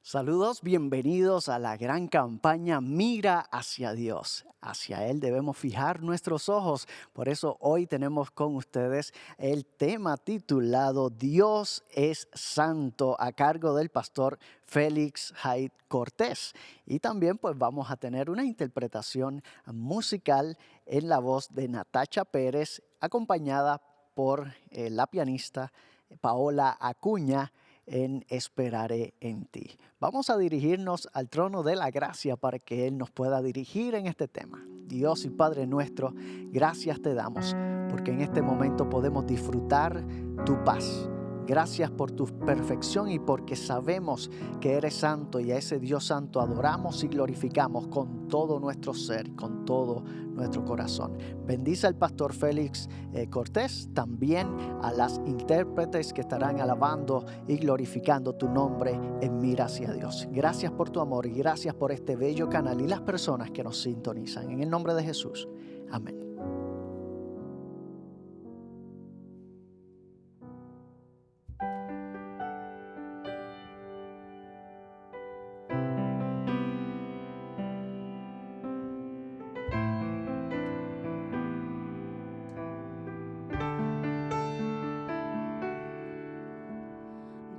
Saludos, bienvenidos a la gran campaña Mira hacia Dios. Hacia Él debemos fijar nuestros ojos. Por eso hoy tenemos con ustedes el tema titulado Dios es Santo a cargo del pastor Félix Hyde Cortés. Y también pues vamos a tener una interpretación musical en la voz de Natacha Pérez acompañada por la pianista Paola Acuña en Esperaré en ti. Vamos a dirigirnos al trono de la gracia para que Él nos pueda dirigir en este tema. Dios y Padre nuestro, gracias te damos porque en este momento podemos disfrutar tu paz. Gracias por tu perfección y porque sabemos que eres santo y a ese Dios santo adoramos y glorificamos con todo nuestro ser, con todo nuestro corazón. Bendice al pastor Félix Cortés, también a las intérpretes que estarán alabando y glorificando tu nombre en Mira hacia Dios. Gracias por tu amor y gracias por este bello canal y las personas que nos sintonizan. En el nombre de Jesús. Amén.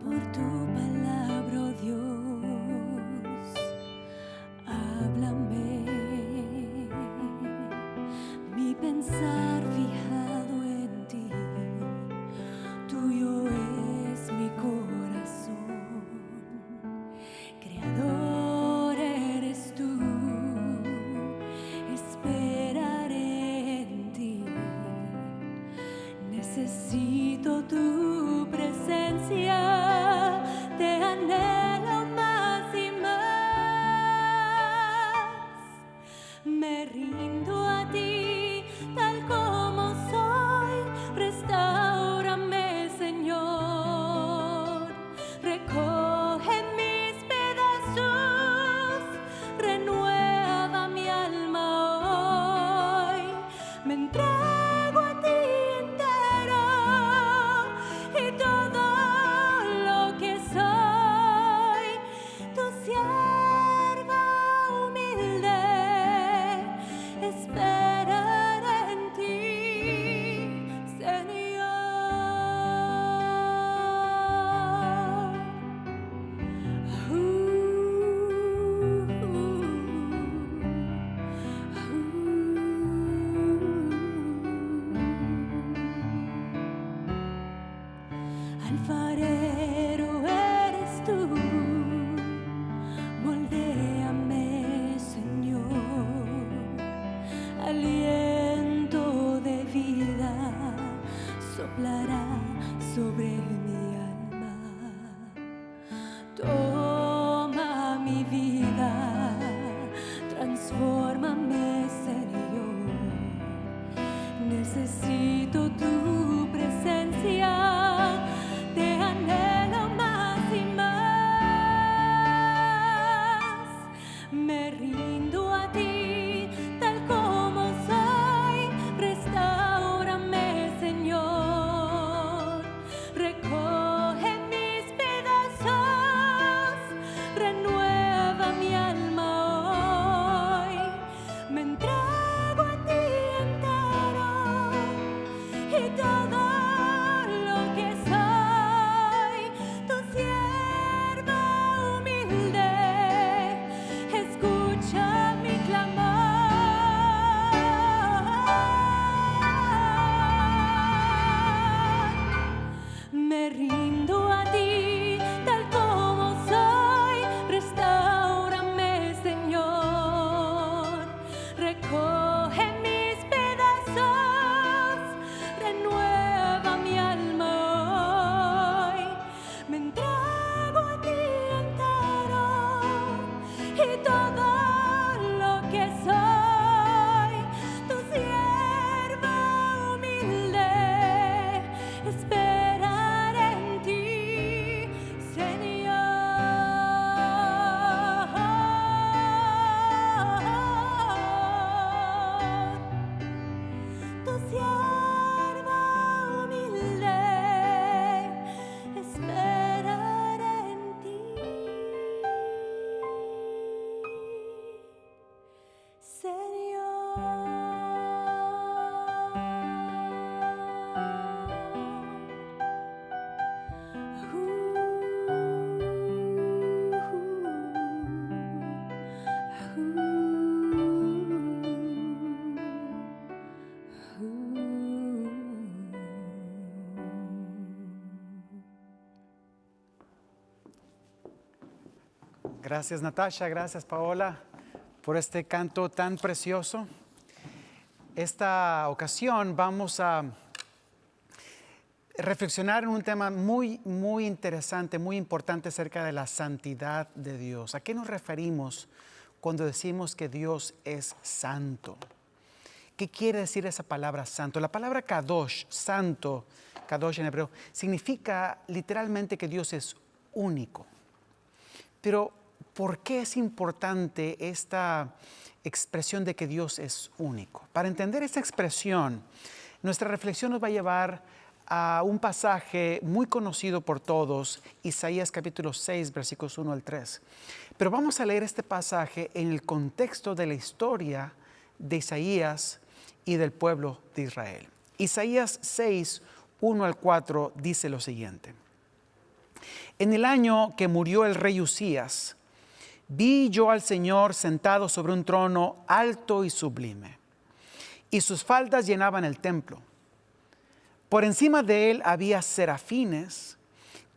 Por tu palabra, oh Dios, háblame. Mi pensar fijado en ti, tuyo es mi corazón. Creador eres tú, esperaré en ti. Necesito tu presencia, te anhelo más y más. Me rindo a ti tal como soy, restáurame, Señor. Recoge mis pedazos, renueva mi alma hoy. Me entrego a ti entero y todo lo que soy, tu sierva humilde, esperaré en ti, Señor. Alfarero eres tú, moldéame, Señor. Aliento de vida soplará sobre mi alma. Toma mi vida, transfórmame, Señor. Necesito tu presencia, te anhelo más y más. Me rindo a ti tal como soy, restáurame, Señor. Recoge mis pedazos, renueva mi alma hoy. Me entrego a ti entero y todo lo que Gracias Natasha, gracias Paola por este canto tan precioso. Esta ocasión vamos a reflexionar en un tema muy interesante, muy importante acerca de la santidad de Dios. ¿A qué nos referimos cuando decimos que Dios es santo? ¿Qué quiere decir esa palabra santo? La palabra kadosh, santo, kadosh en hebreo, significa literalmente que Dios es único. Pero, ¿por qué es importante esta expresión de que Dios es único? Para entender esta expresión, nuestra reflexión nos va a llevar a un pasaje muy conocido por todos, Isaías capítulo 6, versículos 1 al 3. Pero vamos a leer este pasaje en el contexto de la historia de Isaías y del pueblo de Israel. Isaías 6, 1 al 4 dice lo siguiente. En el año que murió el rey Usías, vi yo al Señor sentado sobre un trono alto y sublime, y sus faldas llenaban el templo. Por encima de él había serafines,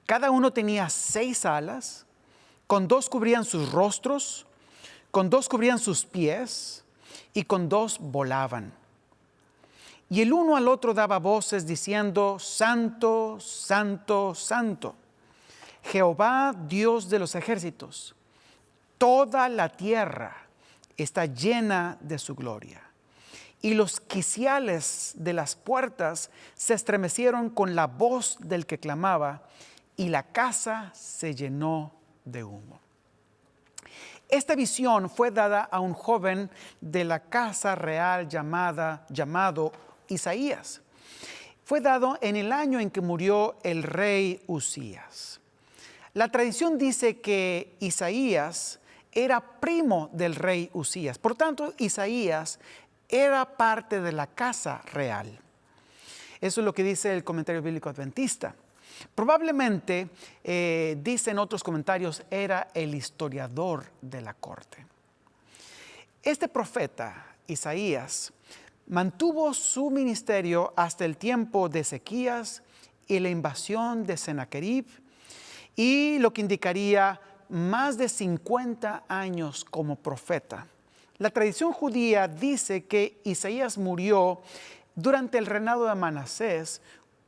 cada uno tenía 6 alas, con 2 cubrían sus rostros, con 2 cubrían sus pies, y con 2 volaban. Y el uno al otro daba voces diciendo: Santo, Santo, Santo, Jehová Dios de los ejércitos. Toda la tierra está llena de su gloria. Y los quiciales de las puertas se estremecieron con la voz del que clamaba, y la casa se llenó de humo. Esta visión fue dada a un joven de la casa real llamado Isaías. Fue dado en el año en que murió el rey Usías. La tradición dice que Isaías era primo del rey Usías. Por tanto, Isaías era parte de la casa real. Eso es lo que dice el comentario bíblico adventista. Probablemente, dicen otros comentarios, era el historiador de la corte. Este profeta, Isaías, mantuvo su ministerio hasta el tiempo de Ezequías y la invasión de Sennacherib, y lo que indicaría más de 50 años como profeta. La tradición judía dice que Isaías murió durante el reinado de Manasés,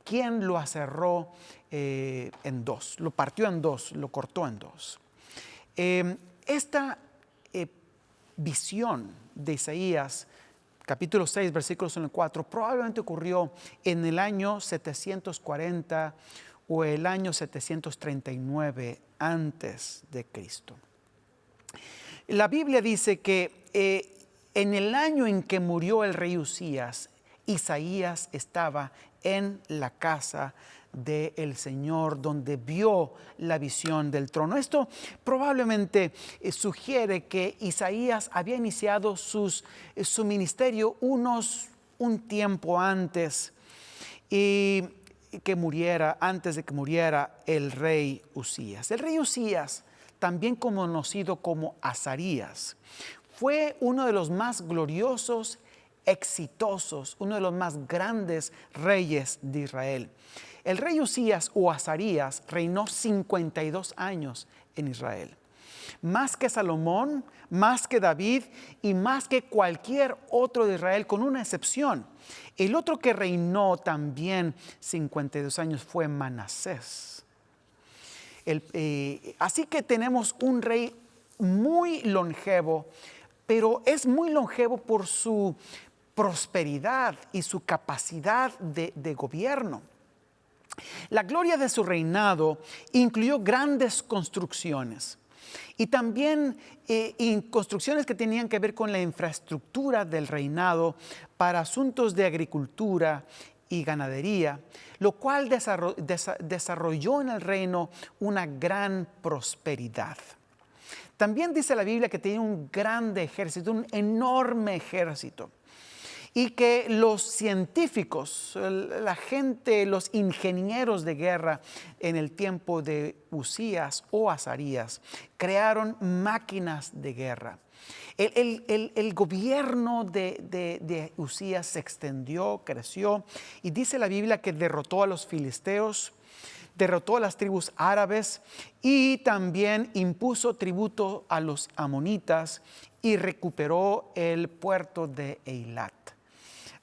quien lo aserró en 2, lo partió en 2, lo cortó en 2. Esta visión de Isaías, capítulo 6, versículos 1 y 4, probablemente ocurrió en el año 740 o el año 739 antes de Cristo. La Biblia dice que en el año en que murió el rey Usías, Isaías estaba en la casa del Señor, donde vio la visión del trono. Esto probablemente sugiere que Isaías había iniciado su ministerio un tiempo antes antes de que muriera el rey Usías. El rey Usías, también conocido como Azarías, fue uno de los más gloriosos, exitosos, uno de los más grandes reyes de Israel. El rey Usías o Azarías reinó 52 años en Israel. Más que Salomón, más que David y más que cualquier otro de Israel, con una excepción. El otro que reinó también 52 años fue Manasés. Así que tenemos un rey muy longevo, pero es muy longevo por su prosperidad y su capacidad de gobierno. La gloria de su reinado incluyó grandes construcciones y también construcciones que tenían que ver con la infraestructura del reinado para asuntos de agricultura y ganadería, lo cual desarrolló en el reino una gran prosperidad. También dice la Biblia que tenía un grande ejército, un enorme ejército, y que los científicos, la gente, los ingenieros de guerra en el tiempo de Usías o Azarías crearon máquinas de guerra. El gobierno de Usías se extendió, creció, y dice la Biblia que derrotó a los filisteos, derrotó a las tribus árabes y también impuso tributo a los amonitas y recuperó el puerto de Eilat.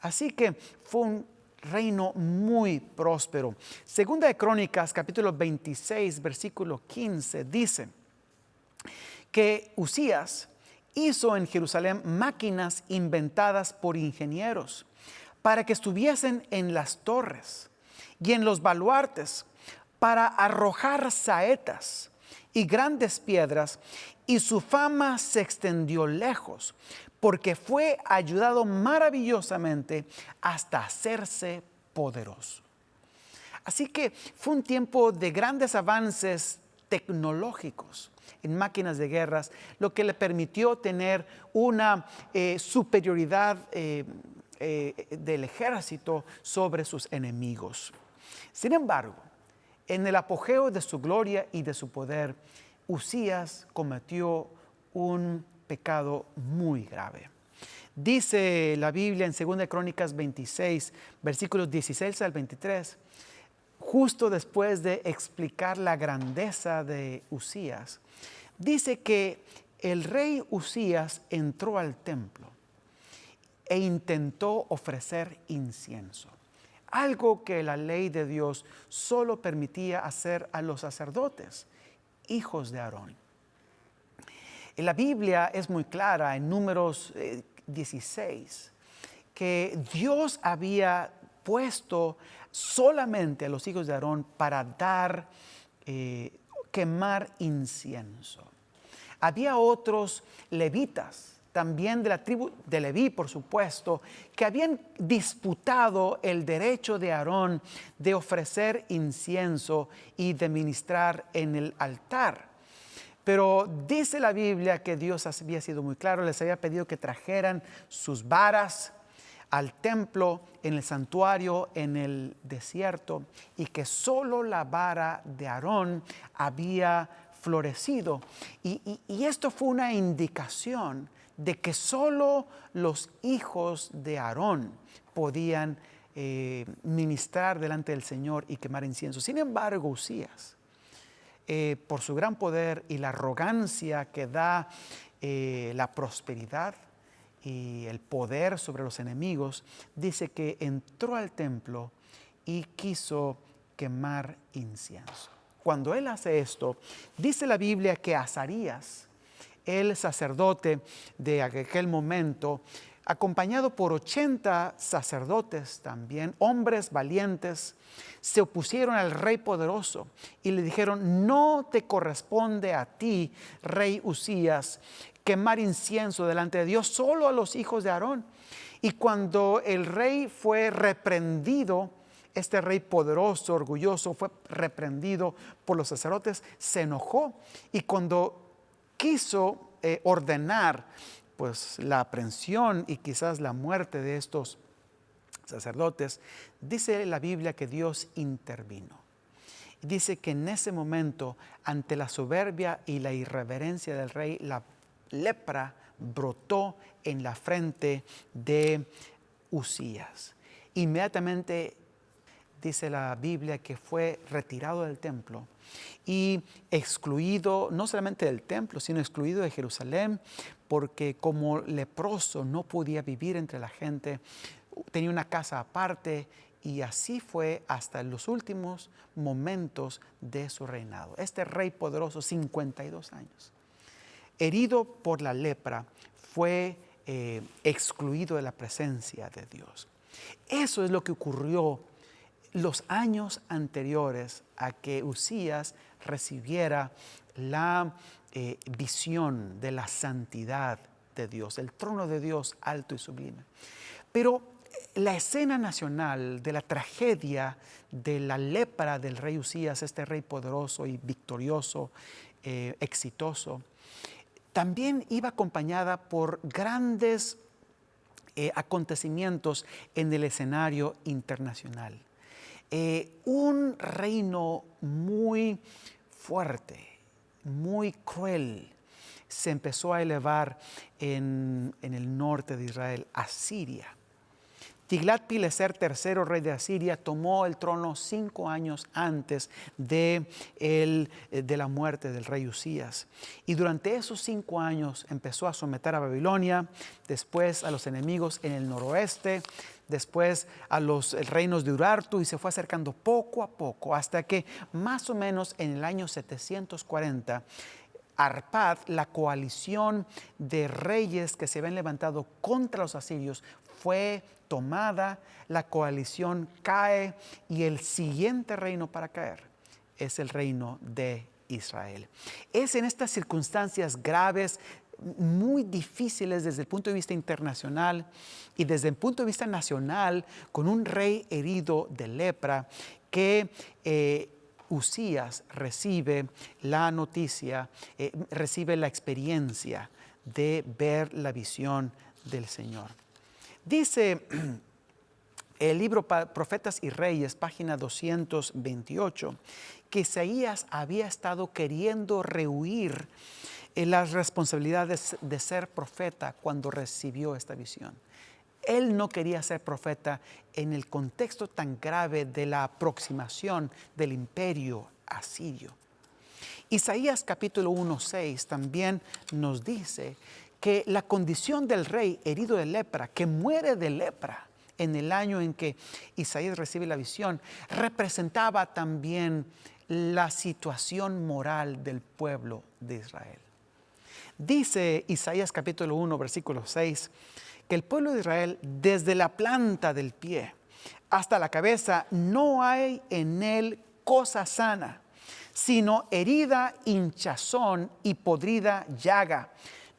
Así que fue un reino muy próspero. Segunda de Crónicas, capítulo 26, versículo 15, dice que Usías hizo en Jerusalén máquinas inventadas por ingenieros para que estuviesen en las torres y en los baluartes, para arrojar saetas y grandes piedras, y su fama se extendió lejos, porque fue ayudado maravillosamente hasta hacerse poderoso. Así que fue un tiempo de grandes avances tecnológicos en máquinas de guerras, lo que le permitió tener una superioridad del ejército sobre sus enemigos. Sin embargo, en el apogeo de su gloria y de su poder, Usías cometió un pecado muy grave. Dice la Biblia en 2 Crónicas 26, versículos 16 al 23, justo después de explicar la grandeza de Usías, dice que el rey Usías entró al templo e intentó ofrecer incienso, algo que la ley de Dios solo permitía hacer a los sacerdotes, hijos de Aarón. En la Biblia es muy clara en Números 16 que Dios había puesto solamente a los hijos de Aarón para quemar incienso. Había otros levitas, también de la tribu de Leví, por supuesto, que habían disputado el derecho de Aarón de ofrecer incienso y de ministrar en el altar. Pero dice la Biblia que Dios había sido muy claro, les había pedido que trajeran sus varas al templo, en el santuario, en el desierto, y que solo la vara de Aarón había florecido. Y esto fue una indicación de que solo los hijos de Aarón podían ministrar delante del Señor y quemar incienso. Sin embargo, Usías, por su gran poder y la arrogancia que da la prosperidad y el poder sobre los enemigos, dice que entró al templo y quiso quemar incienso. Cuando él hace esto, dice la Biblia que Azarías, el sacerdote de aquel momento, acompañado por 80 sacerdotes también, hombres valientes, se opusieron al rey poderoso y le dijeron: no te corresponde a ti, rey Usías, quemar incienso delante de Dios, solo a los hijos de Aarón. Y cuando el rey fue reprendido, este rey poderoso, orgulloso, fue reprendido por los sacerdotes, se enojó, y cuando quiso ordenar pues la aprehensión y quizás la muerte de estos sacerdotes, dice la Biblia que Dios intervino. Dice que en ese momento, ante la soberbia y la irreverencia del rey, la lepra brotó en la frente de Usías. Inmediatamente dice la Biblia que fue retirado del templo y excluido, no solamente del templo, sino excluido de Jerusalén, porque como leproso no podía vivir entre la gente, tenía una casa aparte, y así fue hasta los últimos momentos de su reinado. Este rey poderoso, 52 años, herido por la lepra, fue excluido de la presencia de Dios. Eso es lo que ocurrió los años anteriores a que Usías recibiera la visión de la santidad de Dios, el trono de Dios alto y sublime. Pero la escena nacional de la tragedia de la lepra del rey Usías, este rey poderoso y victorioso, exitoso, también iba acompañada por grandes acontecimientos en el escenario internacional. Un reino muy fuerte, muy cruel, se empezó a elevar en el norte de Israel, Asiria. Tiglat-Pileser III, rey de Asiria, tomó el trono 5 años antes de la muerte del rey Usías. Y durante esos 5 años empezó a someter a Babilonia, después a los enemigos en el noroeste, después a los reinos de Urartu, y se fue acercando poco a poco hasta que más o menos en el año 740, Arpad, la coalición de reyes que se habían levantado contra los asirios, fue tomada, la coalición cae y el siguiente reino para caer es el reino de Israel. Es en estas circunstancias graves, muy difíciles desde el punto de vista internacional y desde el punto de vista nacional, con un rey herido de lepra, que Usías recibe la noticia, recibe la experiencia de ver la visión del Señor. Dice el libro Profetas y Reyes, página 228, que Isaías había estado queriendo rehuir las responsabilidades de ser profeta cuando recibió esta visión. Él no quería ser profeta en el contexto tan grave de la aproximación del imperio asirio. Isaías capítulo 1:6 también nos dice que la condición del rey herido de lepra, que muere de lepra en el año en que Isaías recibe la visión, representaba también la situación moral del pueblo de Israel. Dice Isaías capítulo 1, versículo 6, que el pueblo de Israel, desde la planta del pie hasta la cabeza, no hay en él cosa sana, sino herida, hinchazón y podrida llaga.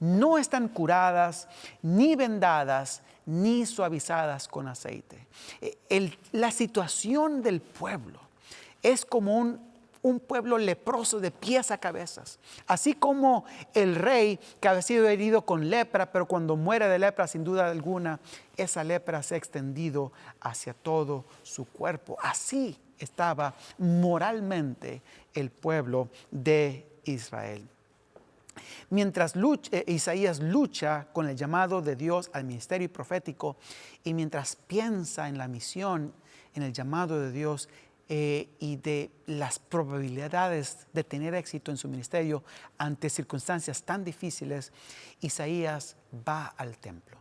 No están curadas, ni vendadas, ni suavizadas con aceite. La situación del pueblo es como un pueblo leproso de pies a cabezas. Así como el rey que había sido herido con lepra, pero cuando muere de lepra, sin duda alguna, esa lepra se ha extendido hacia todo su cuerpo. Así estaba moralmente el pueblo de Israel. Mientras Isaías lucha con el llamado de Dios al ministerio profético y mientras piensa en la misión, en el llamado de Dios y de las probabilidades de tener éxito en su ministerio ante circunstancias tan difíciles, Isaías va al templo.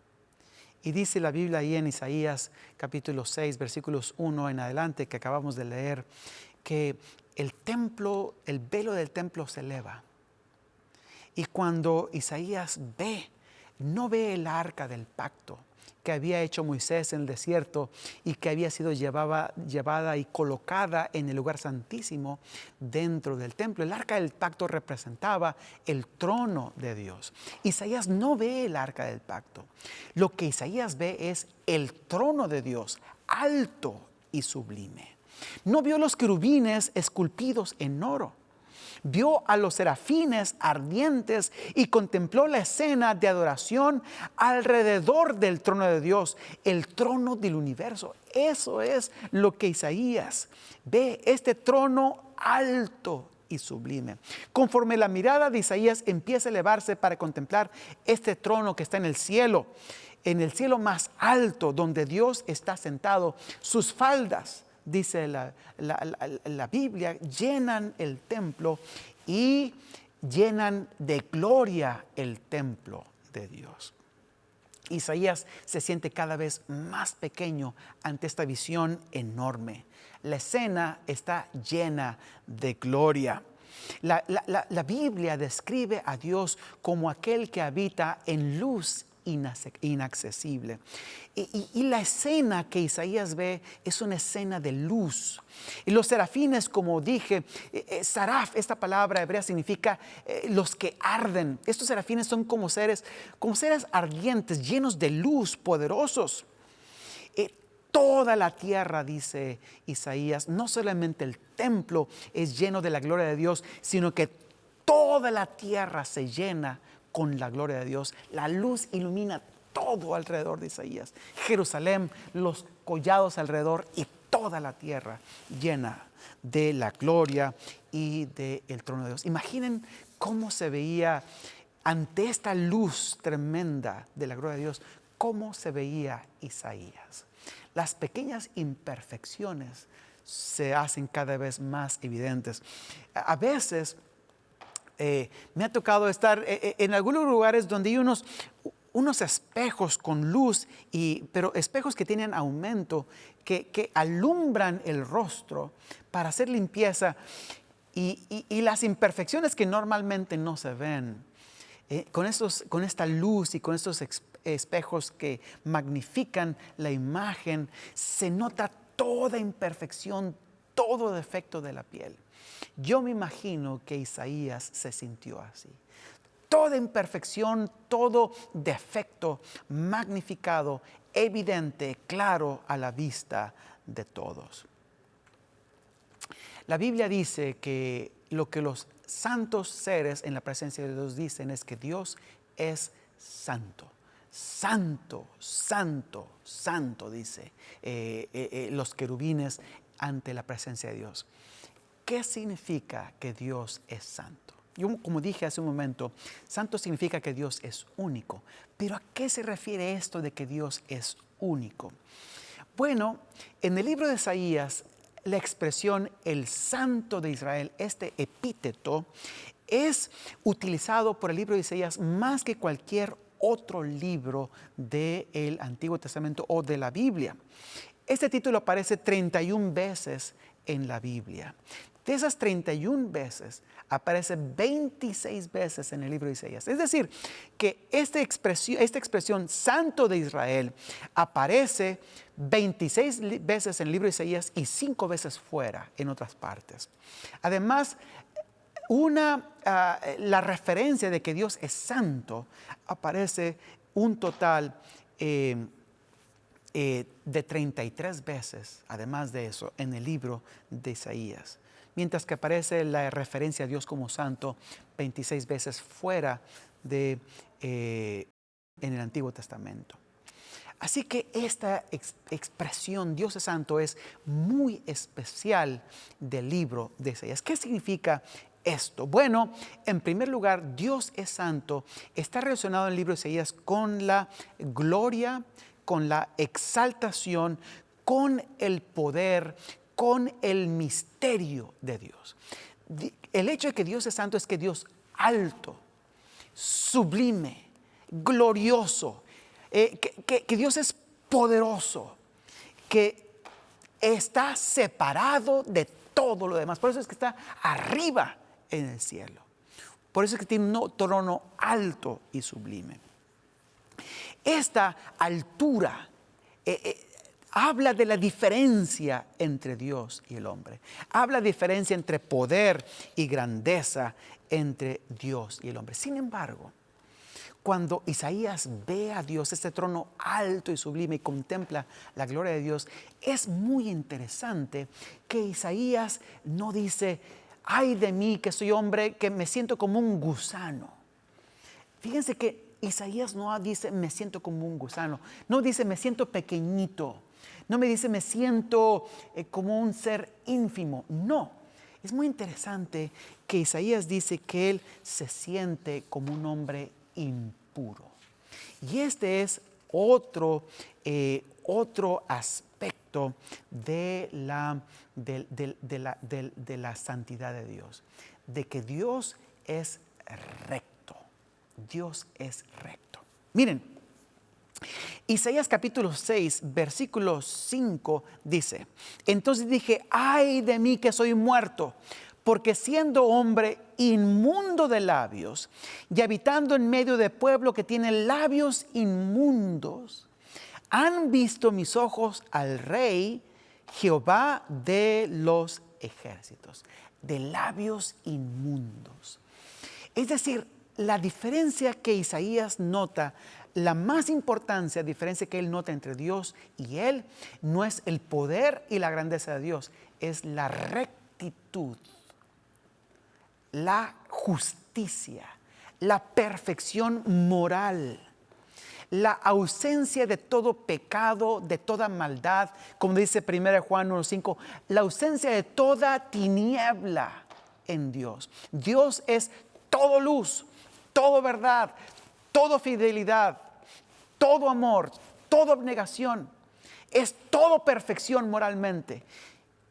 Y dice la Biblia ahí en Isaías capítulo 6, versículos 1 en adelante, que acabamos de leer, que el templo, el velo del templo se eleva. Y cuando Isaías no ve el arca del pacto que había hecho Moisés en el desierto y que había sido llevada y colocada en el lugar santísimo dentro del templo. El arca del pacto representaba el trono de Dios. Isaías no ve el arca del pacto. Lo que Isaías ve es el trono de Dios, alto y sublime. No vio los querubines esculpidos en oro. Vio a los serafines ardientes y contempló la escena de adoración alrededor del trono de Dios, el trono del universo. Eso es lo que Isaías ve, este trono alto y sublime. Conforme la mirada de Isaías empieza a elevarse para contemplar este trono que está en el cielo más alto, donde Dios está sentado, sus faldas, dice la Biblia, llenan el templo y llenan de gloria el templo de Dios. Isaías se siente cada vez más pequeño ante esta visión enorme. La escena está llena de gloria. La Biblia describe a Dios como aquel que habita en luz inaccesible. Y la escena que Isaías ve es una escena de luz. Y los serafines, como dije, saraf, esta palabra hebrea significa los que arden. Estos serafines son como seres ardientes, llenos de luz, poderosos. Toda la tierra, dice Isaías, no solamente el templo es lleno de la gloria de Dios, sino que toda la tierra se llena con la gloria de Dios. La luz ilumina todo alrededor de Isaías. Jerusalén, los collados alrededor y toda la tierra llena de la gloria y del trono de Dios. Imaginen cómo se veía ante esta luz tremenda de la gloria de Dios, cómo se veía Isaías. las pequeñas imperfecciones se hacen cada vez más evidentes. A veces me ha tocado estar en algunos lugares donde hay unos espejos con luz, pero espejos que tienen aumento, que alumbran el rostro para hacer limpieza y las imperfecciones que normalmente no se ven. Con esta luz y con estos espejos que magnifican la imagen, se nota toda imperfección, todo defecto de la piel. Yo me imagino que Isaías se sintió así. Toda imperfección, todo defecto magnificado, evidente, claro a la vista de todos. La Biblia dice que lo que los santos seres en la presencia de Dios dicen es que Dios es santo. Santo, santo, santo, dice los querubines ante la presencia de Dios. ¿Qué significa que Dios es santo? Yo, como dije hace un momento, santo significa que Dios es único. Pero ¿a qué se refiere esto de que Dios es único? Bueno, en el libro de Isaías, la expresión el Santo de Israel, este epíteto, es utilizado por el libro de Isaías más que cualquier otro libro del Antiguo Testamento o de la Biblia. Este título aparece 31 veces en la Biblia. De esas 31 veces, aparece 26 veces en el libro de Isaías. Es decir, que esta expresión Santo de Israel aparece 26 veces en el libro de Isaías y 5 veces fuera en otras partes. Además, la referencia de que Dios es santo aparece un total de 33 veces, además de eso, en el libro de Isaías. Mientras que aparece la referencia a Dios como santo 26 veces fuera en el Antiguo Testamento. Así que esta expresión Dios es santo es muy especial del libro de Isaías. ¿Qué significa esto? Bueno, en primer lugar, Dios es santo está relacionado en el libro de Isaías con la gloria, con la exaltación, con el poder, con el misterio de Dios. El hecho de que Dios es santo es que Dios alto, sublime, glorioso, que Dios es poderoso, que está separado de todo lo demás. Por eso es que está arriba en el cielo. Por eso es que tiene un trono alto y sublime. Esta altura habla de la diferencia entre Dios y el hombre. Habla de diferencia entre poder y grandeza entre Dios y el hombre. Sin embargo, cuando Isaías ve a Dios, este trono alto y sublime, y contempla la gloria de Dios, es muy interesante que Isaías no dice, ay de mí que soy hombre, que me siento como un gusano. Fíjense que Isaías no dice, me siento como un gusano. No dice, me siento pequeñito. No me dice, me siento como un ser ínfimo. No. Es muy interesante que Isaías dice que él se siente como un hombre impuro. Y este es otro aspecto de la santidad de Dios. De que Dios es recto. Dios es recto. Miren, Isaías capítulo 6, versículo 5 dice, entonces dije, ay de mí que soy muerto, porque siendo hombre inmundo de labios y habitando en medio de pueblo que tiene labios inmundos, han visto mis ojos al Rey, Jehová de los ejércitos, de labios inmundos. Es decir, la diferencia que Isaías nota, la más importante diferencia que él nota entre Dios y él, no es el poder y la grandeza de Dios, es la rectitud, la justicia, la perfección moral, la ausencia de todo pecado, de toda maldad, como dice 1 Juan 1:5, la ausencia de toda tiniebla en Dios. Dios es todo luz, todo verdad, todo fidelidad, todo amor, toda abnegación. es todo perfección moralmente.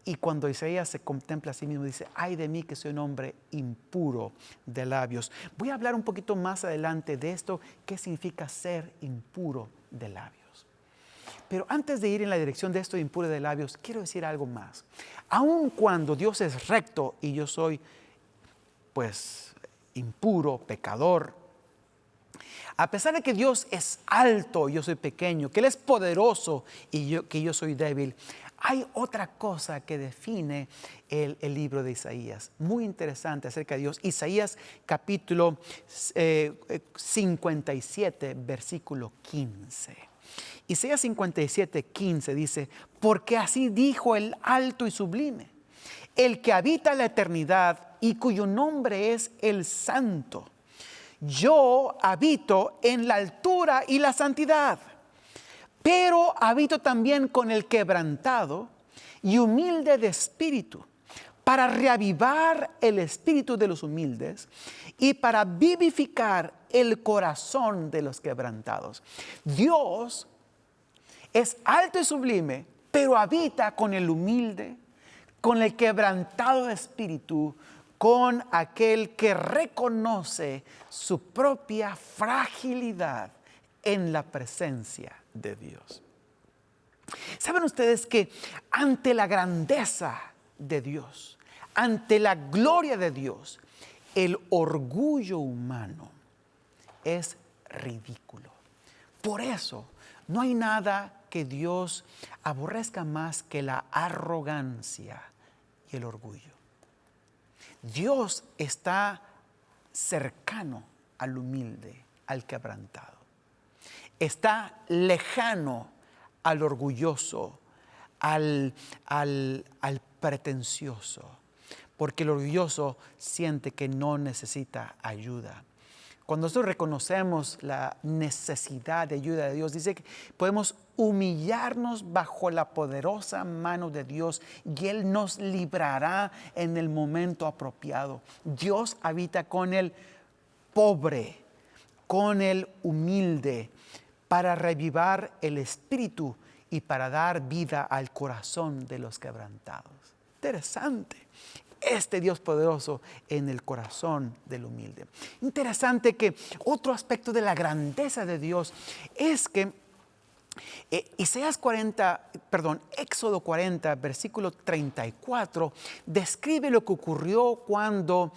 Y cuando Isaías se contempla a sí mismo, dice, ay de mí que soy un hombre impuro de labios. Voy a hablar un poquito más adelante de esto, qué significa ser impuro de labios. Pero antes de ir en la dirección de esto de impuro de labios, quiero decir algo más. Aun cuando Dios es recto y yo soy, pues, impuro, pecador, a pesar de que Dios es alto y yo soy pequeño, que Él es poderoso y que yo soy débil, hay otra cosa que define el libro de Isaías, muy interesante acerca de Dios. Isaías capítulo 57, versículo 15. Isaías 57, 15 dice, porque así dijo el alto y sublime, el que habita la eternidad y cuyo nombre es el Santo. Yo habito en la altura y la santidad, pero habito también con el quebrantado y humilde de espíritu, para reavivar el espíritu de los humildes y para vivificar el corazón de los quebrantados. Dios es alto y sublime, pero habita con el humilde, con el quebrantado de espíritu, con aquel que reconoce su propia fragilidad en la presencia de Dios. ¿Saben ustedes que ante la grandeza de Dios, ante la gloria de Dios, el orgullo humano es ridículo? Por eso no hay nada que Dios aborrezca más que la arrogancia y el orgullo. Dios está cercano al humilde, al quebrantado. Está lejano al orgulloso, al pretencioso, porque el orgulloso siente que no necesita ayuda. Cuando nosotros reconocemos la necesidad de ayuda de Dios, dice que podemos humillarnos bajo la poderosa mano de Dios y Él nos librará en el momento apropiado. Dios habita con el pobre, con el humilde, para revivar el espíritu y para dar vida al corazón de los quebrantados. Interesante. Este Dios poderoso en el corazón del humilde. Interesante que otro aspecto de la grandeza de Dios es que Éxodo 40, versículo 34, describe lo que ocurrió cuando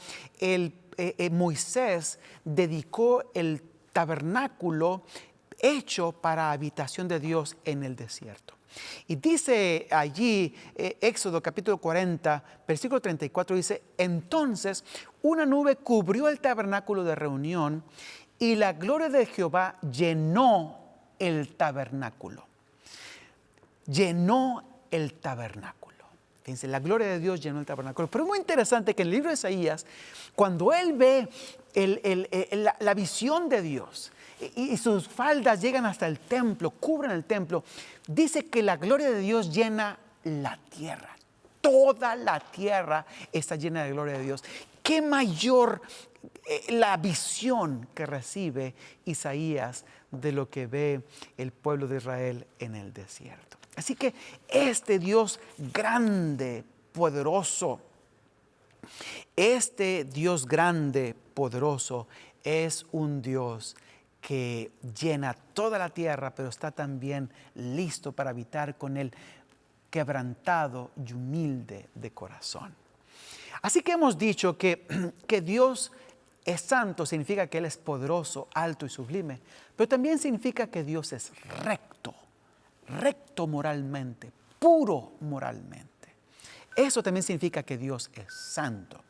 Moisés dedicó el tabernáculo hecho para habitación de Dios en el desierto. Y dice allí, Éxodo capítulo 40, versículo 34, dice, entonces una nube cubrió el tabernáculo de reunión y la gloria de Jehová llenó el tabernáculo. Llenó el tabernáculo. Fíjense, la gloria de Dios llenó el tabernáculo. Pero es muy interesante que en el libro de Isaías, cuando él ve la visión de Dios, y sus faldas llegan hasta el templo, cubren el templo, dice que la gloria de Dios llena la tierra. Toda la tierra está llena de gloria de Dios. ¿Qué mayor la visión que recibe Isaías de lo que ve el pueblo de Israel en el desierto? Así que este Dios grande, poderoso, es un Dios que llena toda la tierra, pero está también listo para habitar con el quebrantado y humilde de corazón. Así que hemos dicho que Dios es santo, significa que Él es poderoso, alto y sublime, pero también significa que Dios es recto moralmente, puro moralmente. Eso también significa que Dios es santo.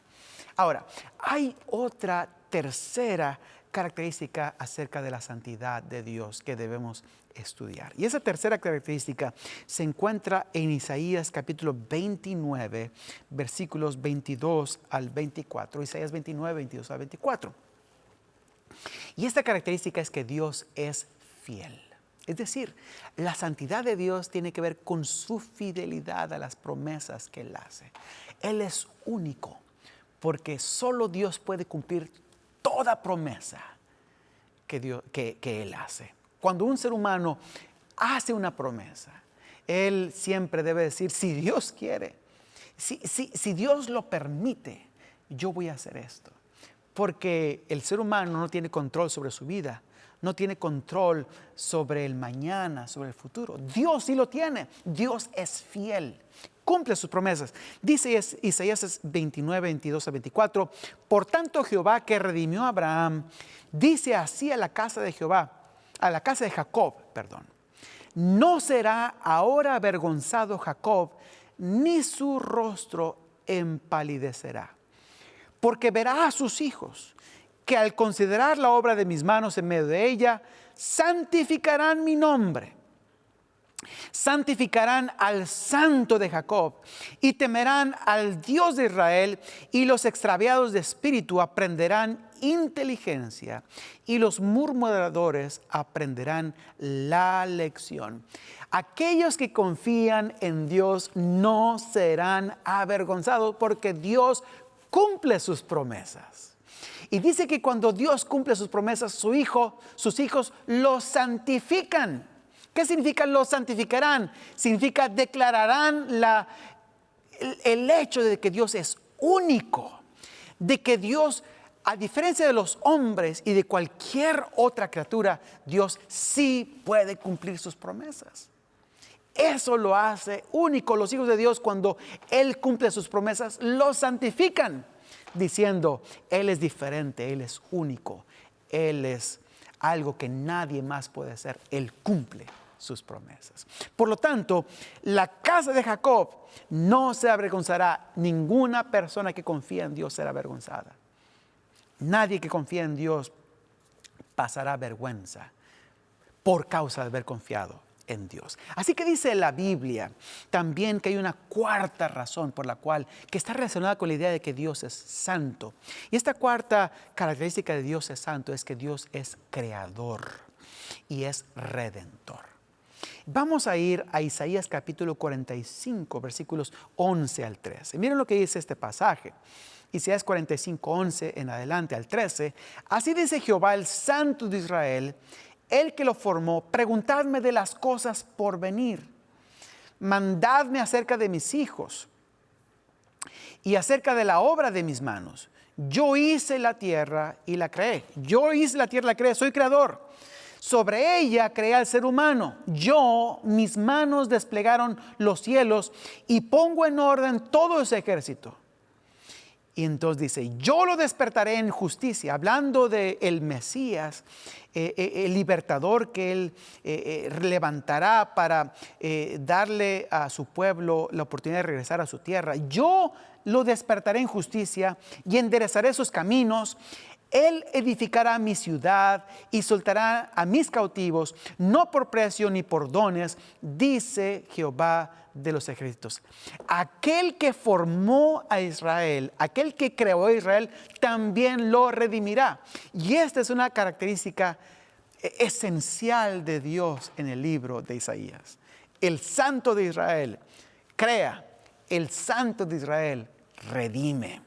Ahora, hay otra tercera característica acerca de la santidad de Dios que debemos estudiar. Y esa tercera característica se encuentra en Isaías capítulo 29, versículos 22 al 24. Isaías 29, 22 al 24. Y esta característica es que Dios es fiel. Es decir, la santidad de Dios tiene que ver con su fidelidad a las promesas que Él hace. Él es único, porque solo Dios puede cumplir toda promesa que Él hace. Cuando un ser humano hace una promesa, Él siempre debe decir, si Dios quiere, si Dios lo permite, yo voy a hacer esto. Porque el ser humano no tiene control sobre su vida, no tiene control sobre el mañana, sobre el futuro. Dios sí lo tiene. Dios es fiel, cumple sus promesas. Dice Isaías 29, 22 a 24, por tanto Jehová que redimió a Abraham, dice así a la casa de Jacob, no será ahora avergonzado Jacob, ni su rostro empalidecerá. Porque verá a sus hijos, que al considerar la obra de mis manos en medio de ella, santificarán mi nombre. Santificarán al Santo de Jacob y temerán al Dios de Israel, y los extraviados de espíritu aprenderán inteligencia y los murmuradores aprenderán la lección. Aquellos que confían en Dios no serán avergonzados porque Dios cumple sus promesas. Y dice que cuando Dios cumple sus promesas, sus hijos los santifican. ¿Qué significa los santificarán? Significa declararán el hecho de que Dios es único, de que Dios, a diferencia de los hombres y de cualquier otra criatura, Dios sí puede cumplir sus promesas. Eso lo hace único. Los hijos de Dios, cuando Él cumple sus promesas, los santifican, diciendo, Él es diferente, Él es único, Él es algo que nadie más puede hacer. Él cumple sus promesas. Por lo tanto, la casa de Jacob no se avergonzará. Ninguna persona que confía en Dios será avergonzada. Nadie que confía en Dios pasará vergüenza por causa de haber confiado en Dios. Así que dice la Biblia también que hay una cuarta razón por la cual, que está relacionada con la idea de que Dios es santo. Y esta cuarta característica de Dios es santo es que Dios es creador y es redentor. Vamos a ir a Isaías capítulo 45, versículos 11 al 13. Miren lo que dice este pasaje. Isaías 45, 11 en adelante al 13. Así dice Jehová, el Santo de Israel, el que lo formó, preguntadme de las cosas por venir. Mandadme acerca de mis hijos y acerca de la obra de mis manos. Yo hice la tierra y la creé. Yo hice la tierra y la creé, soy creador. Sobre ella creé al ser humano. Mis manos desplegaron los cielos y pongo en orden todo ese ejército. Y entonces dice, yo lo despertaré en justicia, hablando del Mesías, el libertador que Él levantará para darle a su pueblo la oportunidad de regresar a su tierra. Yo lo despertaré en justicia y enderezaré sus caminos. Él edificará mi ciudad y soltará a mis cautivos, no por precio ni por dones, dice Jehová de los ejércitos. Aquel que formó a Israel, aquel que creó a Israel, también lo redimirá. Y esta es una característica esencial de Dios en el libro de Isaías. El Santo de Israel crea, el Santo de Israel redime.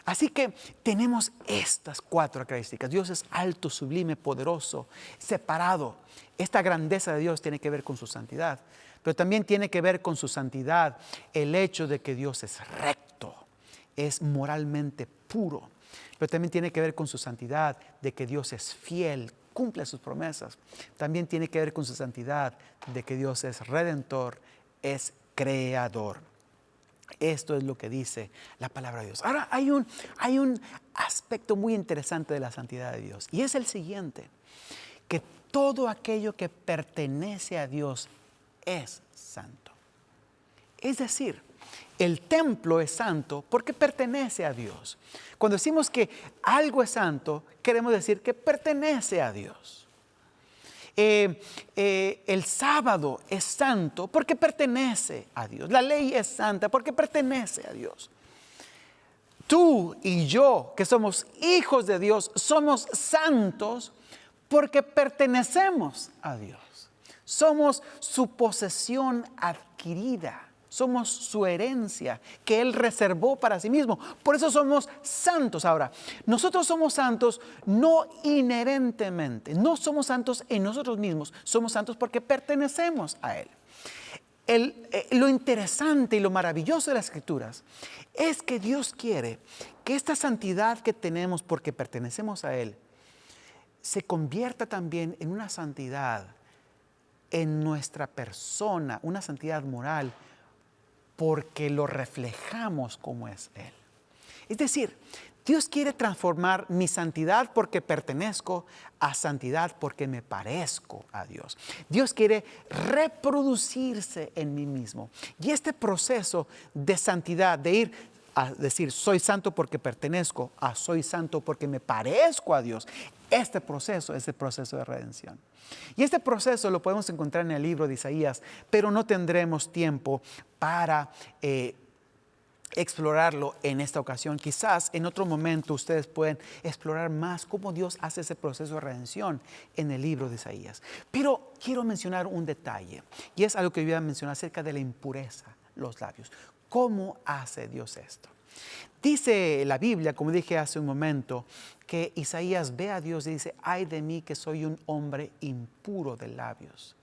Así que tenemos estas cuatro características. Dios es alto, sublime, poderoso, separado. Esta grandeza de Dios tiene que ver con su santidad, pero también tiene que ver con su santidad el hecho de que Dios es recto, es moralmente puro, pero también tiene que ver con su santidad de que Dios es fiel, cumple sus promesas. También tiene que ver con su santidad de que Dios es redentor, es creador. Esto es lo que dice la palabra de Dios. Ahora hay un aspecto muy interesante de la santidad de Dios, y es el siguiente, que todo aquello que pertenece a Dios es santo. Es decir, el templo es santo porque pertenece a Dios. Cuando decimos que algo es santo, queremos decir que pertenece a Dios. El sábado es santo porque pertenece a Dios. La ley es santa porque pertenece a Dios. Tú y yo, que somos hijos de Dios, somos santos porque pertenecemos a Dios. Somos su posesión adquirida. Somos su herencia que Él reservó para sí mismo. Por eso somos santos. Ahora, nosotros somos santos no inherentemente. No somos santos en nosotros mismos. Somos santos porque pertenecemos a Él. Lo interesante y lo maravilloso de las Escrituras es que Dios quiere que esta santidad que tenemos porque pertenecemos a Él se convierta también en una santidad en nuestra persona, una santidad moral, porque lo reflejamos como es Él. Es decir, Dios quiere transformar mi santidad porque pertenezco a santidad porque me parezco a Dios. Dios quiere reproducirse en mí mismo. Y este proceso de santidad, de ir a decir soy santo porque pertenezco a soy santo porque me parezco a Dios, este proceso es el proceso de redención. Y este proceso lo podemos encontrar en el libro de Isaías, pero no tendremos tiempo para explorarlo en esta ocasión. Quizás en otro momento ustedes pueden explorar más cómo Dios hace ese proceso de redención en el libro de Isaías. Pero quiero mencionar un detalle, y es algo que yo iba a mencionar acerca de la impureza, los labios. ¿Cómo hace Dios esto? Dice la Biblia, como dije hace un momento, que Isaías ve a Dios y dice, ay de mí que soy un hombre impuro de labios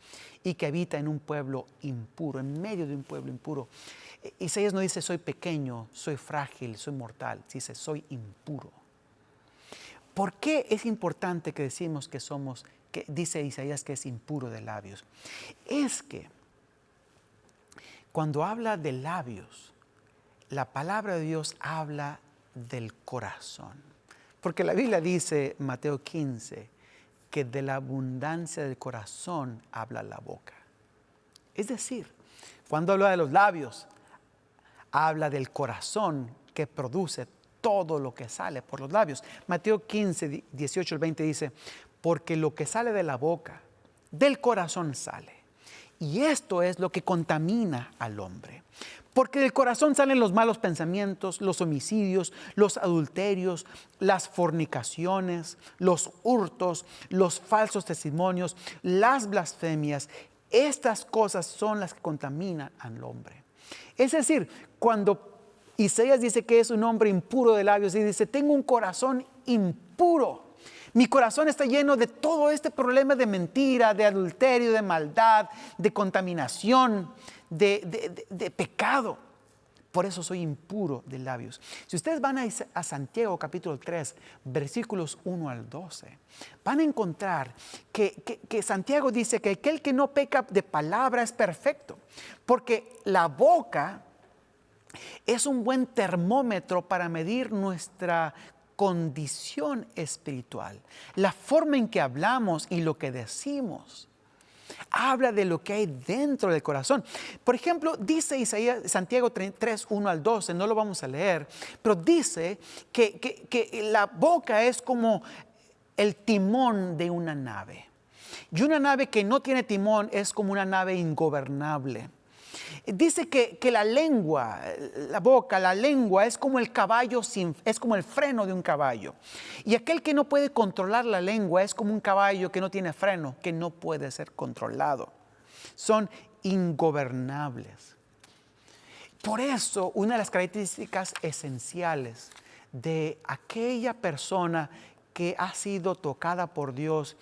y que habita en un pueblo impuro, en medio de un pueblo impuro. Isaías no dice soy pequeño, soy frágil, soy mortal, dice soy impuro. ¿Por qué es importante que decimos que dice Isaías que es impuro de labios? Es que cuando habla de labios, la palabra de Dios habla del corazón. Porque la Biblia dice, Mateo 15, que de la abundancia del corazón habla la boca. Es decir, cuando habla de los labios, habla del corazón que produce todo lo que sale por los labios. Mateo 15, 18 al 20 dice, porque lo que sale de la boca, del corazón sale. Y esto es lo que contamina al hombre. Porque del corazón salen los malos pensamientos, los homicidios, los adulterios, las fornicaciones, los hurtos, los falsos testimonios, las blasfemias. Estas cosas son las que contaminan al hombre. Es decir, cuando Isaías dice que es un hombre impuro de labios y dice, tengo un corazón impuro. Mi corazón está lleno de todo este problema de mentira, de adulterio, de maldad, de contaminación, de pecado. Por eso soy impuro de labios. Si ustedes van a Santiago capítulo 3, versículos 1 al 12, van a encontrar que Santiago dice que aquel que no peca de palabra es perfecto. Porque la boca es un buen termómetro para medir nuestra condición espiritual. La forma en que hablamos y lo que decimos habla de lo que hay dentro del corazón. Por ejemplo, dice Isaías, Santiago 3, 1 al 12, no lo vamos a leer, pero dice que la boca es como el timón de una nave. Y una nave que no tiene timón es como una nave ingobernable. Dice que la lengua, la boca, la lengua es como el caballo, es como el freno de un caballo. Y aquel que no puede controlar la lengua es como un caballo que no tiene freno, que no puede ser controlado. Son ingobernables. Por eso, una de las características esenciales de aquella persona que ha sido tocada por Dios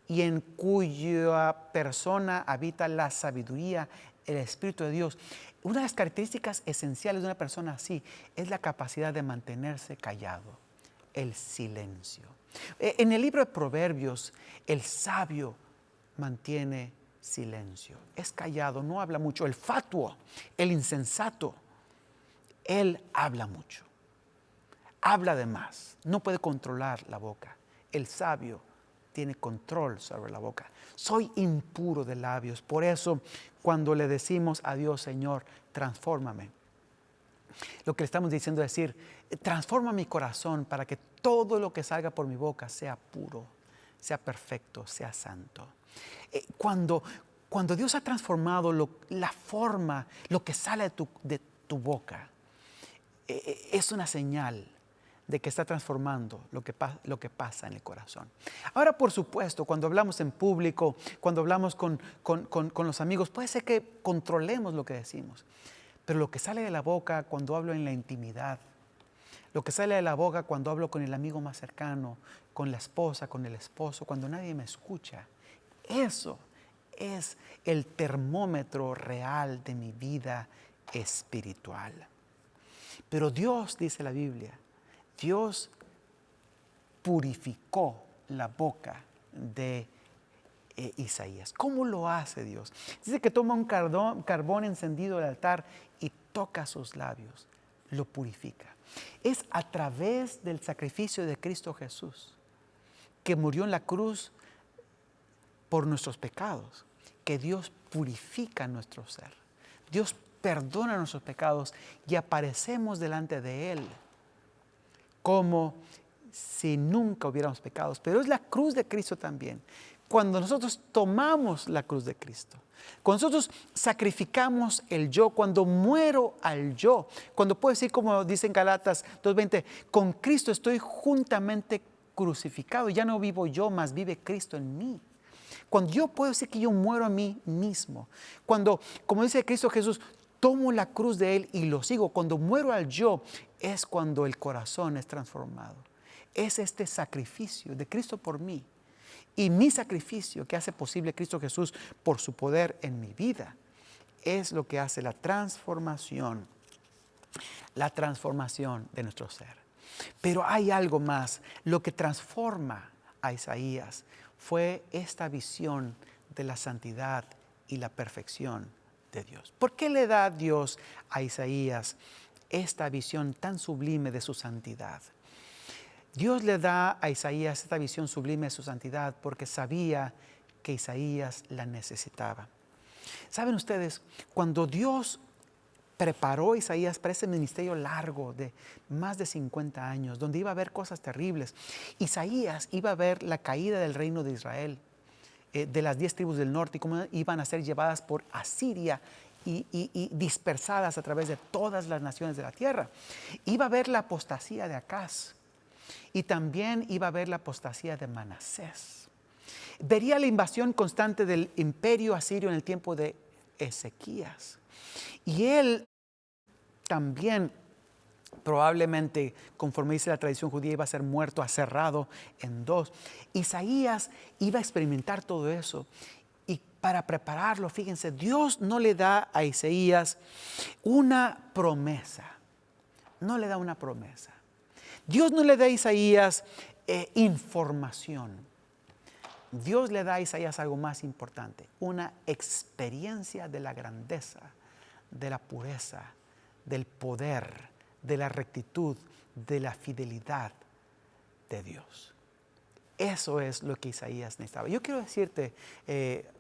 y en cuya persona habita la sabiduría, el Espíritu de Dios, una de las características esenciales de una persona así es la capacidad de mantenerse callado, el silencio. En el libro de Proverbios, el sabio mantiene silencio, es callado, no habla mucho. El fatuo, el insensato, él habla mucho, habla de más, no puede controlar la boca. El sabio tiene control sobre la boca. Soy impuro de labios. Por eso, cuando le decimos a Dios, Señor, transfórmame, lo que le estamos diciendo es decir, transforma mi corazón para que todo lo que salga por mi boca sea puro, sea perfecto, sea santo. Cuando Dios ha transformado la forma, lo que sale de tu boca, es una señal de que está transformando lo que pasa en el corazón. Ahora, por supuesto, cuando hablamos en público, cuando hablamos con los amigos, puede ser que controlemos lo que decimos. Pero lo que sale de la boca cuando hablo en la intimidad, lo que sale de la boca cuando hablo con el amigo más cercano, con la esposa, con el esposo, cuando nadie me escucha, eso es el termómetro real de mi vida espiritual. Pero Dios, dice la Biblia, Dios purificó la boca de Isaías. ¿Cómo lo hace Dios? Dice que toma un carbón encendido del altar y toca sus labios, lo purifica. Es a través del sacrificio de Cristo Jesús, que murió en la cruz por nuestros pecados, que Dios purifica nuestro ser. Dios perdona nuestros pecados y aparecemos delante de Él como si nunca hubiéramos pecados. Pero es la cruz de Cristo también. Cuando nosotros tomamos la cruz de Cristo, cuando nosotros sacrificamos el yo, cuando muero al yo, cuando puedo decir como dice en Galatas 2:20, con Cristo estoy juntamente crucificado, ya no vivo yo, mas vive Cristo en mí. Cuando yo puedo decir que yo muero a mí mismo, cuando, como dice Cristo Jesús, tomo la cruz de Él y lo sigo, cuando muero al yo, es cuando el corazón es transformado. Es este sacrificio de Cristo por mí y mi sacrificio que hace posible Cristo Jesús por su poder en mi vida, es lo que hace la transformación de nuestro ser. Pero hay algo más. Lo que transforma a Isaías fue esta visión de la santidad y la perfección de Dios. ¿Por qué le da Dios a Isaías esta visión tan sublime de su santidad? Dios le da a Isaías esta visión sublime de su santidad porque sabía que Isaías la necesitaba. ¿Saben ustedes? Cuando Dios preparó a Isaías para ese ministerio largo de más de 50 años, donde iba a haber cosas terribles, Isaías iba a ver la caída del reino de Israel, de las 10 tribus del norte, y cómo iban a ser llevadas por Asiria y dispersadas a través de todas las naciones de la tierra. Iba a ver la apostasía de Acaz y también iba a ver la apostasía de Manasés. Vería la invasión constante del imperio asirio en el tiempo de Ezequías. Y él también probablemente, conforme dice la tradición judía, iba a ser muerto, aserrado en 2. Isaías iba a experimentar todo eso. Y para prepararlo, fíjense, Dios no le da a Isaías una promesa. No le da una promesa. Dios no le da a Isaías información. Dios le da a Isaías algo más importante, una experiencia de la grandeza, de la pureza, del poder, de la rectitud, de la fidelidad de Dios. Eso es lo que Isaías necesitaba. Yo quiero decirte,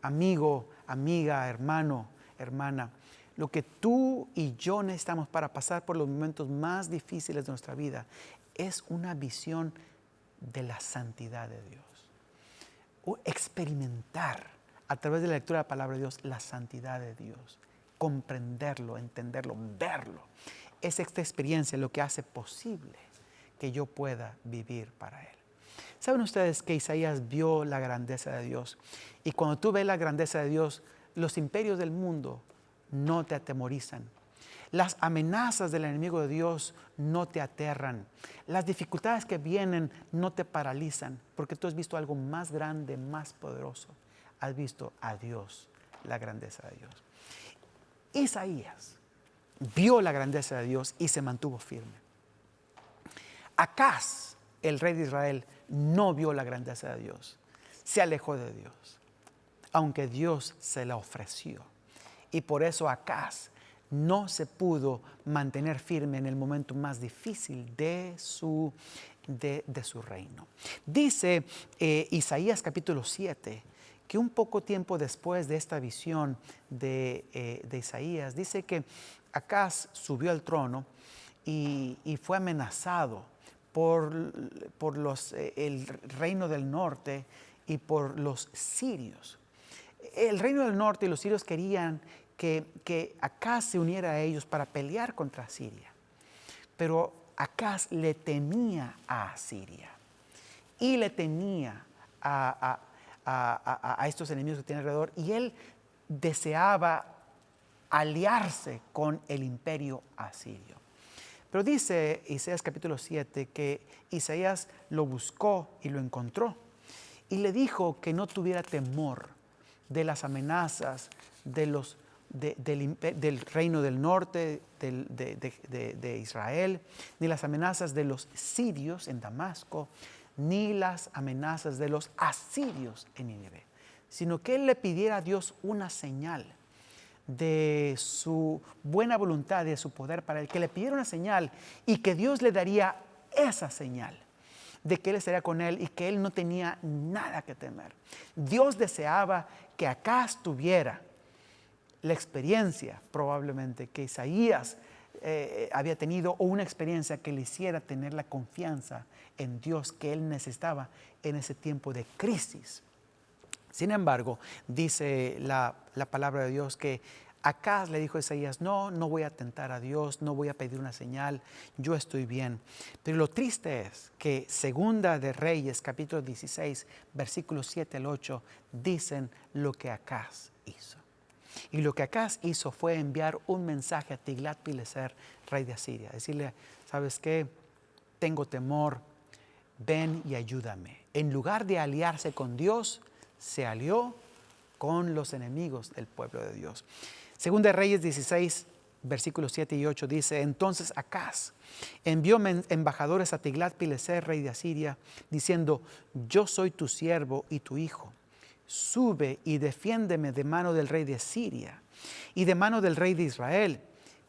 amigo, amiga, hermano, hermana, lo que tú y yo necesitamos para pasar por los momentos más difíciles de nuestra vida es una visión de la santidad de Dios. O experimentar a través de la lectura de la palabra de Dios la santidad de Dios. Comprenderlo, entenderlo, verlo. Es esta experiencia lo que hace posible que yo pueda vivir para Él. ¿Saben ustedes que Isaías vio la grandeza de Dios? Y cuando tú ves la grandeza de Dios, los imperios del mundo no te atemorizan. Las amenazas del enemigo de Dios no te aterran. Las dificultades que vienen no te paralizan, porque tú has visto algo más grande, más poderoso. Has visto a Dios, la grandeza de Dios. Isaías vio la grandeza de Dios y se mantuvo firme. Acaz, el rey de Israel, no vio la grandeza de Dios. Se alejó de Dios, aunque Dios se la ofreció. Y por eso Acaz no se pudo mantener firme en el momento más difícil de su reino. Dice Isaías capítulo 7, que un poco tiempo después de esta visión de Isaías, dice que Acaz subió al trono y fue amenazado por el reino del norte y por los sirios. El reino del norte y los sirios querían que Acaz se uniera a ellos para pelear contra Siria. Pero Acaz le temía a Siria y le temía a estos enemigos que tiene alrededor, y él deseaba aliarse con el imperio asirio. Pero dice Isaías capítulo 7 que Isaías lo buscó y lo encontró y le dijo que no tuviera temor de las amenazas del reino del norte de Israel, ni las amenazas de los sirios en Damasco, ni las amenazas de los asirios en Nínive, sino que él le pidiera a Dios una señal de su buena voluntad, de su poder para él, que le pidiera una señal y que Dios le daría esa señal de que él estaría con él y que él no tenía nada que temer. Dios deseaba que Acaz tuviera la experiencia probablemente que Isaías había tenido, o una experiencia que le hiciera tener la confianza en Dios que él necesitaba en ese tiempo de crisis. Sin embargo, dice la palabra de Dios que Acaz le dijo a Isaías: no voy a tentar a Dios, no voy a pedir una señal, yo estoy bien. Pero lo triste es que Segunda de Reyes, capítulo 16, versículos 7 al 8, dicen lo que Acaz hizo. Y lo que Acaz hizo fue enviar un mensaje a Tiglat-Pileser, rey de Asiria, decirle: ¿sabes qué? Tengo temor, ven y ayúdame. En lugar de aliarse con Dios, se alió con los enemigos del pueblo de Dios. Segunda de Reyes 16, versículos 7 y 8 dice: entonces Acaz envió embajadores a Tiglat-Pileser, rey de Asiria, diciendo: yo soy tu siervo y tu hijo. Sube y defiéndeme de mano del rey de Siria y de mano del rey de Israel,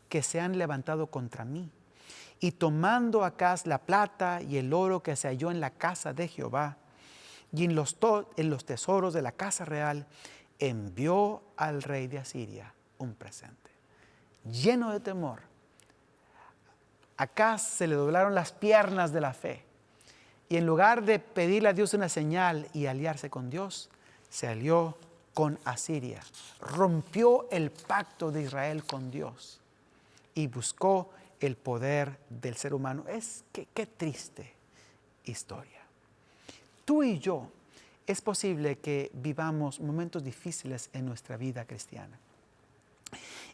que se han levantado contra mí. Y tomando Acaz la plata y el oro que se halló en la casa de Jehová y en los tesoros de la casa real, envió al rey de Asiria un presente. Lleno de temor, Acaz se le doblaron las piernas de la fe, y en lugar de pedirle a Dios una señal y aliarse con Dios, se alió con Asiria, rompió el pacto de Israel con Dios y buscó el poder del ser humano. Qué triste historia. Tú y yo, es posible que vivamos momentos difíciles en nuestra vida cristiana.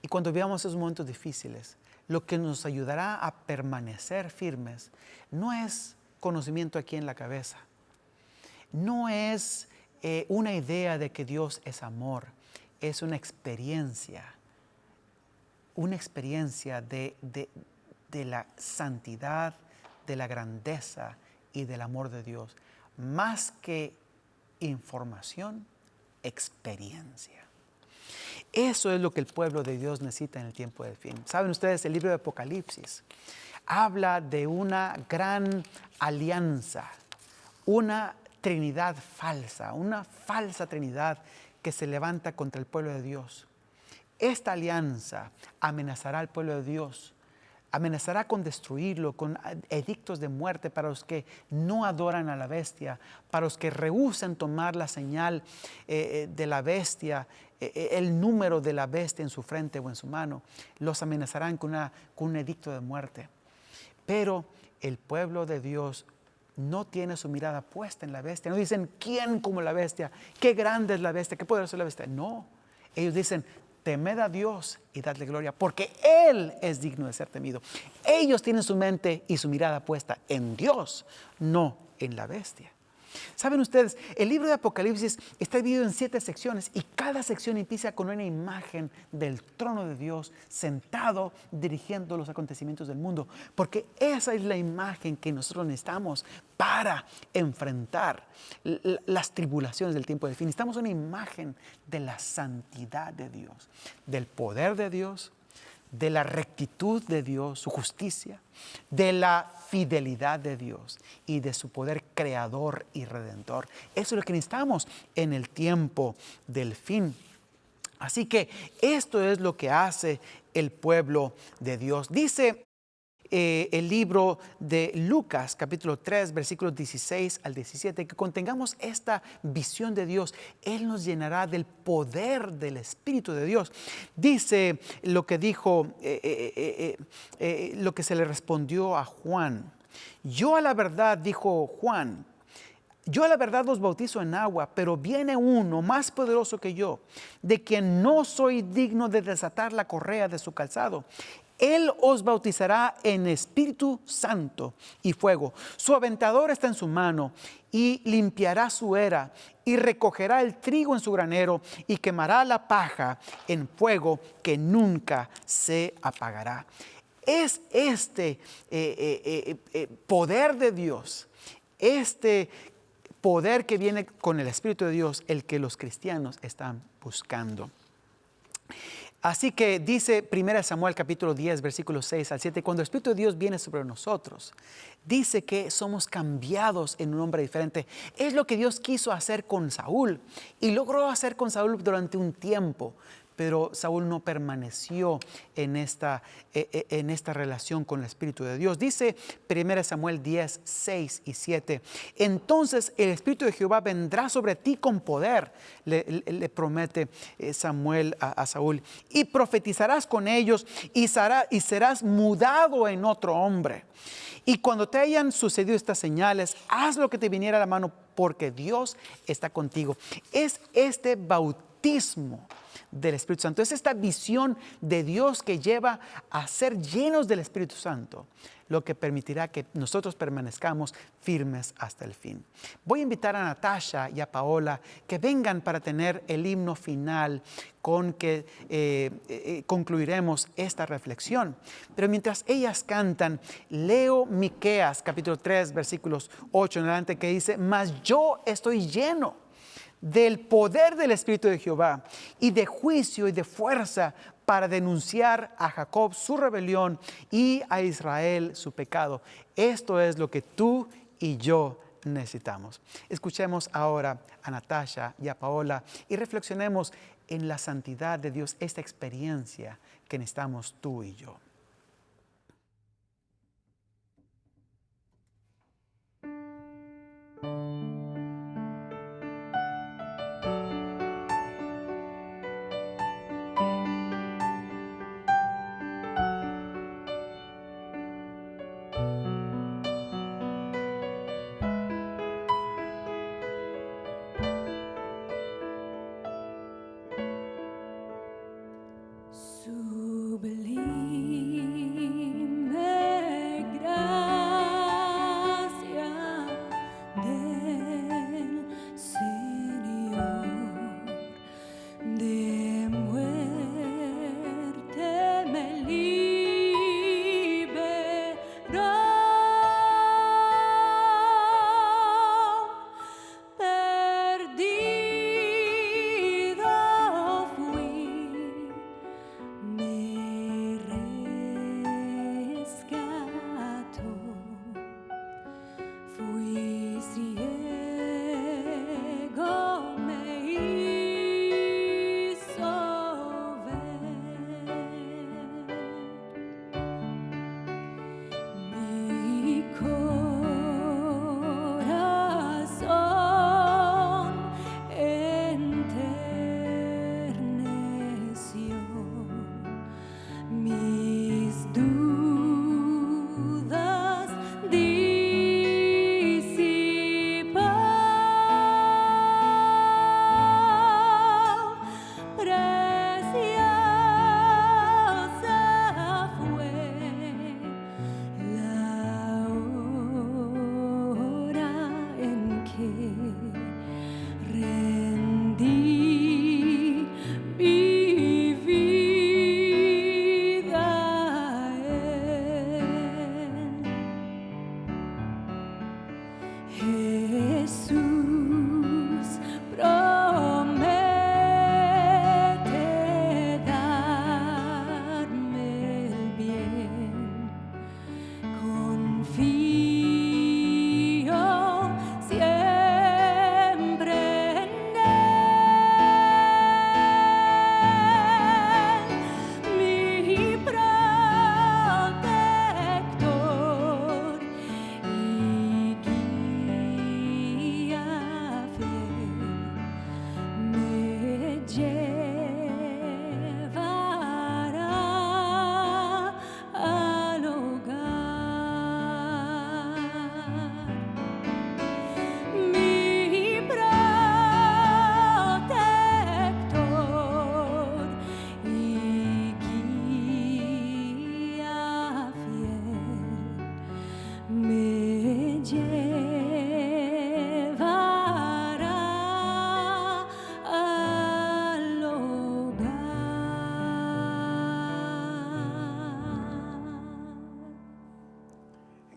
Y cuando vivamos esos momentos difíciles, lo que nos ayudará a permanecer firmes no es conocimiento aquí en la cabeza, no es una idea de que Dios es amor, es una experiencia de la santidad, de la grandeza y del amor de Dios. Más que información, experiencia. Eso es lo que el pueblo de Dios necesita en el tiempo del fin. Saben ustedes, el libro de Apocalipsis habla de una gran alianza, una Trinidad falsa, una falsa Trinidad que se levanta contra el pueblo de Dios. Esta alianza amenazará al pueblo de Dios, amenazará con destruirlo, con edictos de muerte para los que no adoran a la bestia, para los que rehúsan tomar la señal de la bestia, el número de la bestia en su frente o en su mano. Los amenazarán con un edicto de muerte. Pero el pueblo de Dios no tiene su mirada puesta en la bestia. No dicen: ¿quién como la bestia? ¿Qué grande es la bestia? ¿Qué poderosa es la bestia? No, ellos dicen: temed a Dios y dadle gloria, porque Él es digno de ser temido. Ellos tienen su mente y su mirada puesta en Dios, no en la bestia. Saben ustedes, el libro de Apocalipsis está dividido en 7 secciones y cada sección empieza con una imagen del trono de Dios sentado dirigiendo los acontecimientos del mundo, porque esa es la imagen que nosotros necesitamos para enfrentar las tribulaciones del tiempo del fin. Necesitamos una imagen de la santidad de Dios, del poder de Dios, de la rectitud de Dios, su justicia, de la fidelidad de Dios y de su poder creador y redentor. Eso es lo que necesitamos en el tiempo del fin. Así que esto es lo que hace el pueblo de Dios. Dice el libro de Lucas, capítulo 3, versículos 16 al 17, que cuando esta visión de Dios, Él nos llenará del poder del Espíritu de Dios. Dice lo que dijo, lo que se le respondió a Juan. Yo a la verdad, dijo Juan, yo a la verdad los bautizo en agua, pero viene uno más poderoso que yo, de quien no soy digno de desatar la correa de su calzado. Él os bautizará en Espíritu Santo y fuego. Su aventador está en su mano y limpiará su era y recogerá el trigo en su granero y quemará la paja en fuego que nunca se apagará. Es este poder de Dios, este poder que viene con el Espíritu de Dios, el que los cristianos están buscando. Así que dice 1 Samuel capítulo 10, versículos 6 al 7, cuando el Espíritu de Dios viene sobre nosotros, dice que somos cambiados en un hombre diferente. Es lo que Dios quiso hacer con Saúl y logró hacer con Saúl durante un tiempo. Pero Saúl no permaneció en esta relación con el Espíritu de Dios. Dice 1 Samuel 10, 6 y 7. Entonces el Espíritu de Jehová vendrá sobre ti con poder, le promete Samuel a Saúl. Y profetizarás con ellos y serás mudado en otro hombre. Y cuando te hayan sucedido estas señales, haz lo que te viniera a la mano, porque Dios está contigo. Es este bautismo del Espíritu Santo, es esta visión de Dios que lleva a ser llenos del Espíritu Santo, lo que permitirá que nosotros permanezcamos firmes hasta el fin. Voy a invitar a Natasha y a Paola que vengan para tener el himno final con que concluiremos esta reflexión. Pero mientras ellas cantan, leo Miqueas capítulo 3 versículos 8 en adelante, que dice: mas yo estoy lleno del poder del Espíritu de Jehová y de juicio y de fuerza para denunciar a Jacob su rebelión y a Israel su pecado. Esto es lo que tú y yo necesitamos. Escuchemos ahora a Natasha y a Paola y reflexionemos en la santidad de Dios, esta experiencia que necesitamos tú y yo. Sublime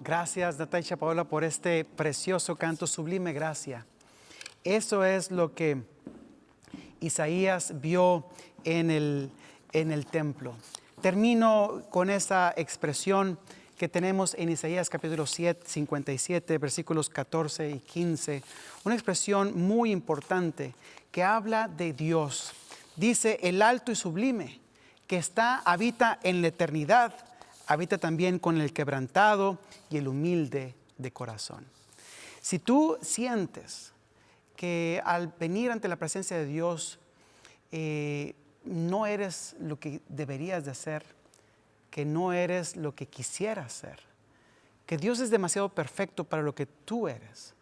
Gracias, Natalia Paola, por este precioso canto, Sublime Gracia. Eso es lo que Isaías vio en el templo. Termino con esa expresión que tenemos en Isaías capítulo 57, versículos 14 y 15. Una expresión muy importante que habla de Dios. Dice, el alto y sublime, que habita en la eternidad, habita también con el quebrantado y el humilde de corazón. Si tú sientes que al venir ante la presencia de Dios no eres lo que deberías de ser, que no eres lo que quisieras ser, que Dios es demasiado perfecto para lo que tú eres,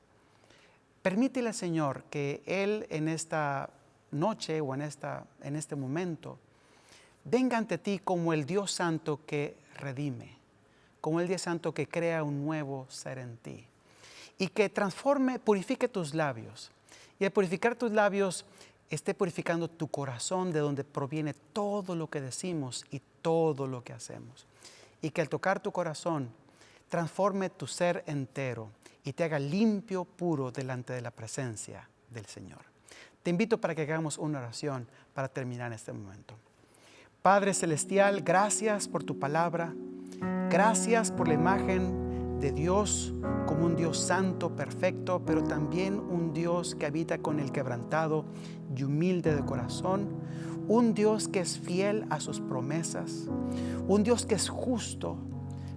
permítele al Señor que Él en esta noche o en este momento venga ante ti como el Dios santo que redime, como el Dios santo que crea un nuevo ser en ti y que transforme, purifique tus labios. Y al purificar tus labios, esté purificando tu corazón de donde proviene todo lo que decimos y todo lo que hacemos. Y que al tocar tu corazón, transforme tu ser entero y te haga limpio, puro delante de la presencia del Señor. Te invito para que hagamos una oración para terminar este momento. Padre Celestial, gracias por tu palabra. Gracias por la imagen de Dios como un Dios santo, perfecto, pero también un Dios que habita con el quebrantado y humilde de corazón, un Dios que es fiel a sus promesas, un Dios que es justo,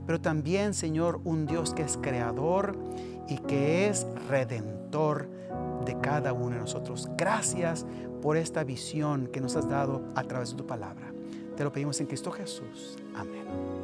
pero también, Señor, un Dios que es creador y que es redentor de cada uno de nosotros. Gracias por esta visión que nos has dado a través de tu palabra. Te lo pedimos en Cristo Jesús. Amén.